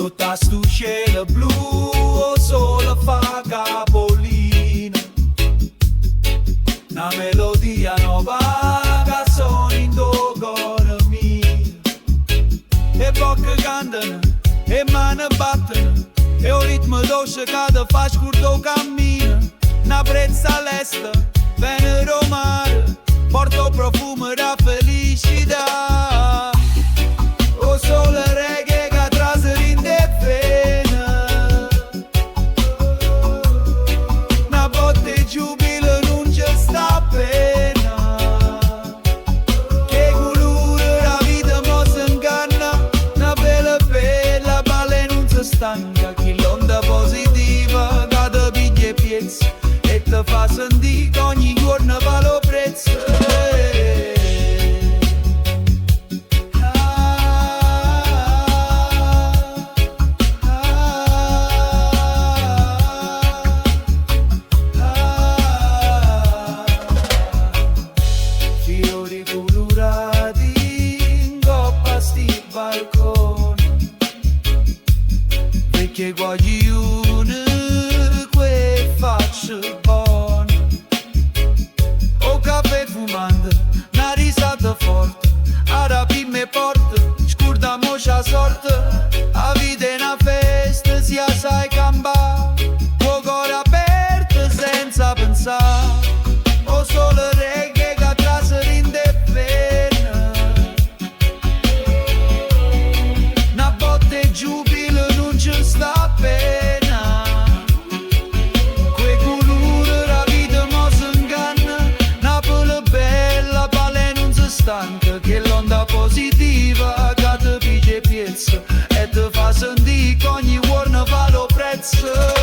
Sotto sto cielo blu o sole fa capolino, una melodia nuova che suona in cuore mio. E bocche cantano, e mani battono, e un ritmo dolce che ti fa scurto cammino. Una brezza all'est, viene romare, porta profumo da felicità. O sole reggae che traseri in te pena, una botte giubilo non c'è sta pena. Che colore la vita mo si inganna, una bella balle non si stanca. Che l'onda positiva che ti piglia i piezzi e ti fa sentire che ogni giorno vale lo prezzo. Fiori colorati in coppa sti balconi, perché guaglione que faccio buono. O caffè fumante, una risata forte, a rapirmi porte, scurdiamo la sorte. A vita è una festa, si sai cambà, con cuore aperto senza pensare. O solo reggae che traseri in te pena, una botte giubilo non c'è sta pena. Quei colori la vita mo si inganna, una pelle bella balle non si stanca. Che l'onda positiva che ti piglia i piezzi e ti fa sentire che ogni giorno vale lo prezzo.